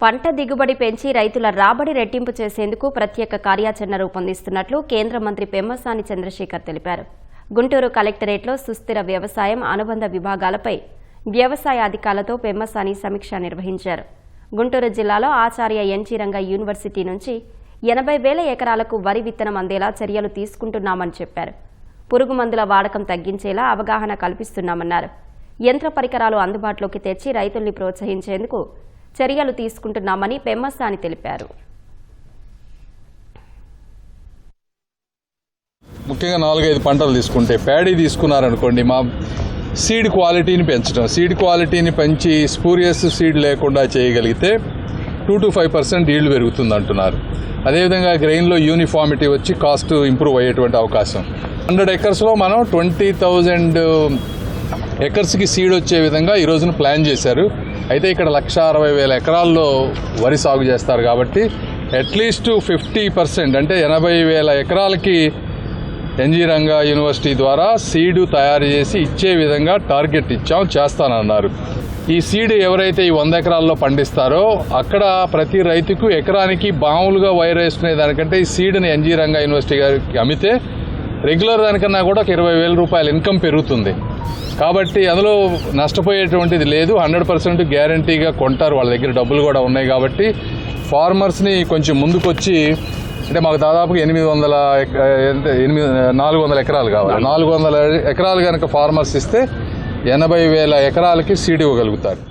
పంట దిగుబడి పెంచి రైతుల రాబడి రెట్టింపు చేసేందుకు ప్రత్యేక కార్యాచరణ రూపొందిస్తున్నట్లు కేంద్ర మంత్రి పెమ్మసాని చంద్రశేఖర్ తెలిపారు. గుంటూరు కలెక్టరేట్లో సుస్థిర వ్యవసాయం అనుబంధ విభాగాలపై వ్యవసాయ అధికారులతో పెమ్మసాని సమీక్ష నిర్వహించారు. గుంటూరు జిల్లాలో ఆచార్య ఎన్జీ రంగా యూనివర్సిటీ నుంచి 80,000 ఎకరాలకు వరి విత్తనం అందేలా చర్యలు తీసుకుంటున్నామని చెప్పారు. పురుగు మందుల వాడకం తగ్గించేలా అవగాహన కల్పిస్తున్నామన్నారు. యంత్ర పరికరాలు అందుబాటులోకి తెచ్చి రైతుల్ని ప్రోత్సహించేందుకు చర్యలు తీసుకుంటున్నామని పెమ్మసాని తెలిపారు. ముఖ్యంగా 4-5 పంటలు తీసుకుంటే ప్యాడీ తీసుకున్నారనుకోండి, మా సీడ్ క్వాలిటీని పెంచడం, సీడ్ క్వాలిటీని పెంచి స్పూరియస్ సీడ్ లేకుండా చేయగలిగితే 2 to 5% ఈల్డ్ పెరుగుతుంది అంటున్నారు. అదేవిధంగా గ్రెయిన్లో యూనిఫామిటీ వచ్చి కాస్ట్ ఇంప్రూవ్ అయ్యేటువంటి అవకాశం. 100 ఎకర్స్లో మనం 20,000 ఎకర్స్కి సీడ్ వచ్చే విధంగా ఈ రోజున ప్లాన్ చేశారు. అయితే ఇక్కడ 160,000 ఎకరాల్లో వరి సాగు చేస్తారు కాబట్టి అట్లీస్ట్ 50% అంటే 80,000 ఎకరాలకి ఎన్జీ రంగా యూనివర్సిటీ ద్వారా సీడు తయారు చేసి ఇచ్చే విధంగా టార్గెట్ చేస్తానన్నారు. ఈ సీడ్ ఎవరైతే ఈ 100 ఎకరాల్లో పండిస్తారో అక్కడ ప్రతి రైతుకు ఎకరానికి మామూలుగా వైర్ వేసుకునే దానికంటే ఈ సీడ్ని ఎన్జీ రంగా యూనివర్సిటీ గారికి అమ్మితే రెగ్యులర్ దానికన్నా కూడా 20,000 రూపాయల ఇన్కమ్ పెరుగుతుంది. కాబట్టి అందులో నష్టపోయేటువంటిది లేదు. 100% గ్యారంటీగా కొంటారు, వాళ్ళ దగ్గర డబ్బులు కూడా ఉన్నాయి. కాబట్టి ఫార్మర్స్ని కొంచెం ముందుకొచ్చి, అంటే మాకు దాదాపుగా 400 ఎకరాలు కావాలి. 400 ఎకరాలు కనుక ఫార్మర్స్ ఇస్తే 80,000 ఎకరాలకి సీడ్ ఇవ్వగలుగుతారు.